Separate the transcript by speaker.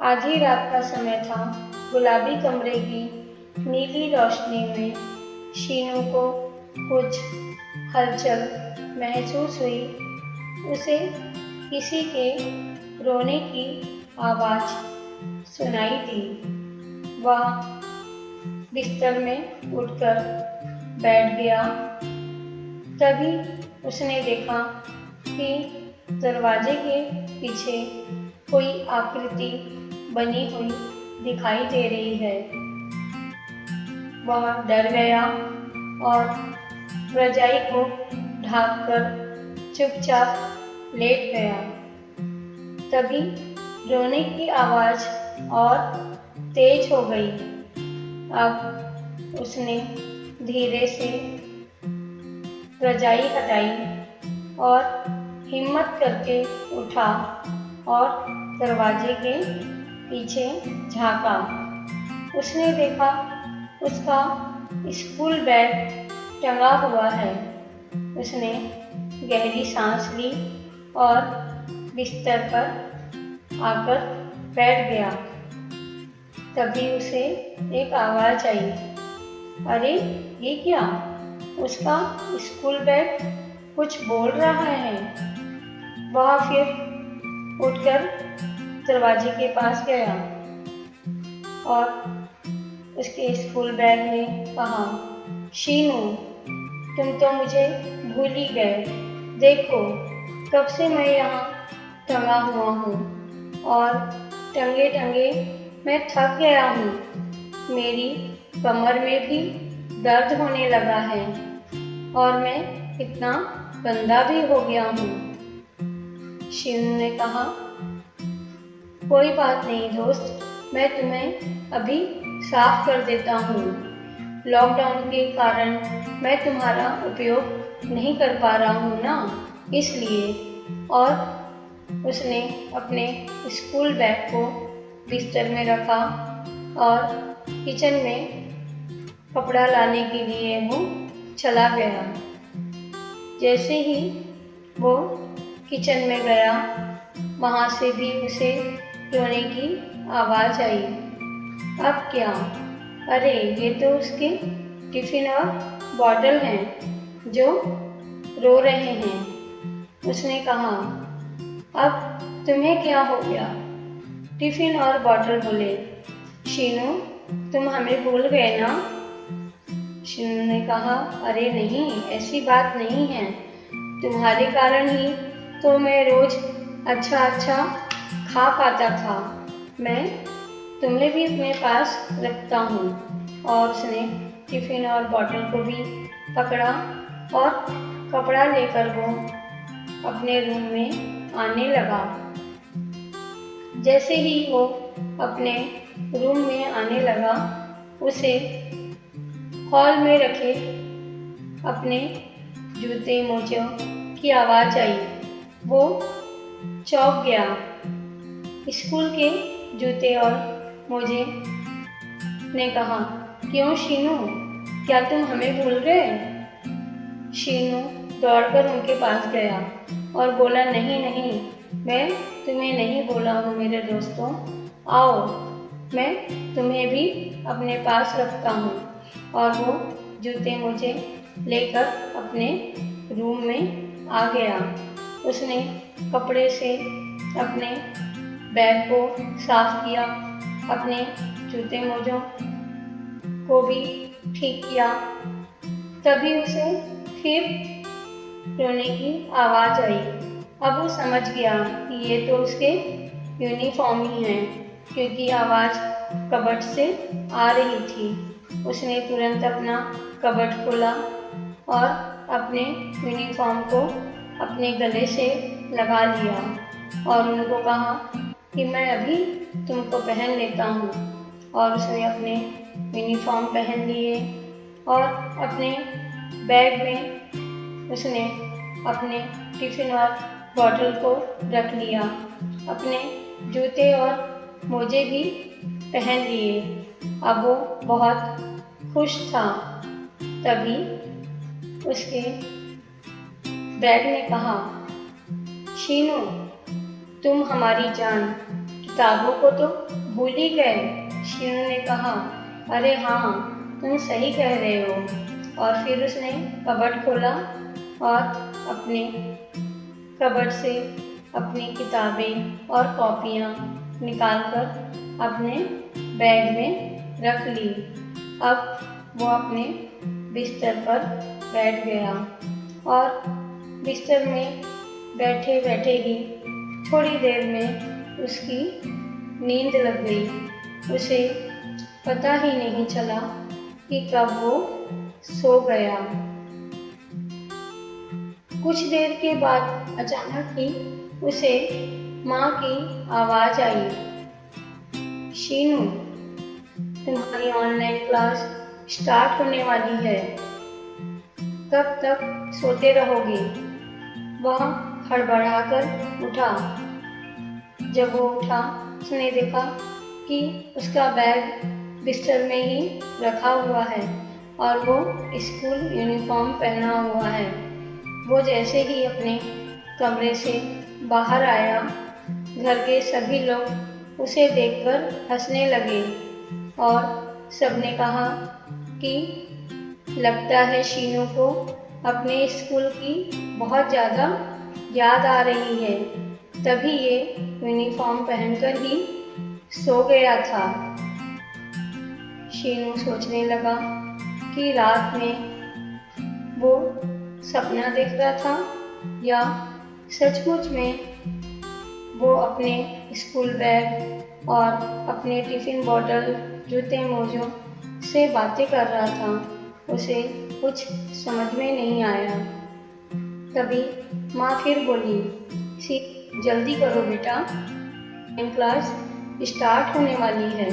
Speaker 1: आधी रात का समय था। गुलाबी कमरे की नीली रोशनी में शीनू को कुछ हलचल महसूस हुई। उसे किसी के रोने की आवाज़ सुनाई दी। वह बिस्तर में उठकर बैठ गया। तभी उसने देखा कि दरवाजे के पीछे कोई आकृति बनी हुई दिखाई दे रही है। वह डर गया और रजाई को ढांककर चुपचाप लेट गया। तभी रोने की आवाज़ और तेज हो गई। अब उसने धीरे से रजाई हटाई और हिम्मत करके उठा और दरवाजे के पीछे झांका। उसने देखा उसका स्कूल बैग टंगा हुआ है। उसने गहरी सांस ली और बिस्तर पर आकर बैठ गया। तभी उसे एक आवाज़ आई, अरे ये क्या? उसका स्कूल बैग कुछ बोल रहा है। वह फिर उठकर दरवाजे के पास गया और उसके स्कूल बैग ने कहा, शीनू, तुम तो मुझे भूल ही गए। देखो, कब से मैं यहाँ टंगा हुआ हूँ और टंगे टंगे मैं थक गया हूँ। मेरी कमर में भी दर्द होने लगा है और मैं इतना गंदा भी हो गया हूँ। शीनू ने कहा, कोई बात नहीं दोस्त, मैं तुम्हें अभी साफ कर देता हूँ। लॉकडाउन के कारण मैं तुम्हारा उपयोग नहीं कर पा रहा हूँ ना, इसलिए। और उसने अपने स्कूल बैग को बिस्तर में रखा और किचन में कपड़ा लाने के लिए वो चला गया। जैसे ही वो किचन में गया, वहाँ से भी उसे रोने की आवाज़ आई। अब क्या? अरे ये तो उसके टिफ़िन और बॉटल हैं जो रो रहे हैं। उसने कहा, अब तुम्हें क्या हो गया? टिफ़िन और बॉटल बोले, शीनू, तुम हमें भूल गए ना? शीनू ने कहा, अरे नहीं, ऐसी बात नहीं है। तुम्हारे कारण ही तो मैं रोज अच्छा अच्छा खा पाता था। मैं तुम्हें भी अपने पास रखता हूँ। और उसने टिफ़िन और बॉटल को भी पकड़ा और कपड़ा लेकर वो अपने रूम में आने लगा। जैसे ही वो अपने रूम में आने लगा, उसे हॉल में रखे अपने जूते मोजों की आवाज़ आई। वो चौंक गया। स्कूल के जूते और मोजे ने कहा, क्यों शीनू, क्या तुम हमें भूल गए? शीनू दौड़कर उनके पास गया और बोला, नहीं नहीं, मैं तुम्हें नहीं भूला हूँ मेरे दोस्तों। आओ, मैं तुम्हें भी अपने पास रखता हूँ। और वो जूते मोजे लेकर अपने रूम में आ गया। उसने कपड़े से अपने बैग को साफ किया, अपने जूते मोजों को भी ठीक किया। तभी उसे फिर रोने की आवाज़ आई। अब वो समझ गया कि ये तो उसके यूनिफॉर्म ही हैं, क्योंकि आवाज़ कबर्ड से आ रही थी। उसने तुरंत अपना कबर्ड खोला और अपने यूनिफॉर्म को अपने गले से लगा लिया और उनको कहा कि मैं अभी तुमको पहन लेता हूँ। और उसने अपने यूनिफॉर्म पहन लिए और अपने बैग में उसने अपने टिफ़िन और बॉटल को रख लिया। अपने जूते और मोजे भी पहन लिए। अब वो बहुत खुश था। तभी उसके बैग ने कहा, शीनू, तुम हमारी जान, किताबों को तो भूल ही गए। शीनू ने कहा, अरे हाँ, तुम सही कह रहे हो। और फिर उसने कबर्ड खोला और अपने कबर्ड से अपनी किताबें और कॉपियाँ निकालकर अपने बैग में रख ली। अब वो अपने बिस्तर पर बैठ गया और बिस्तर में बैठे बैठे ही थोड़ी देर में उसकी नींद लग गई। उसे पता ही नहीं चला कि कब वो सो गया। कुछ देर के बाद अचानक ही उसे माँ की आवाज़ आई, शीनू, तुम्हारी ऑनलाइन क्लास स्टार्ट होने वाली है, कब तक सोते रहोगे? वह हड़बड़ाकर उठा। जब वो उठा, उसने देखा कि उसका बैग बिस्तर में ही रखा हुआ है और वो स्कूल यूनिफॉर्म पहना हुआ है। वो जैसे ही अपने कमरे से बाहर आया, घर के सभी लोग उसे देखकर हंसने लगे और सबने कहा कि लगता है शीनू को अपने स्कूल की बहुत ज़्यादा याद आ रही है, तभी ये यूनिफॉर्म पहनकर ही सो गया था। शीनू सोचने लगा कि रात में वो सपना देख रहा था या सचमुच में वो अपने स्कूल बैग और अपने टिफ़िन बॉटल, जूते मोजों से बातें कर रहा था। उसे कुछ समझ में नहीं आया। तभी माँ फिर बोली, जल्दी करो बेटा, क्लास स्टार्ट होने वाली है।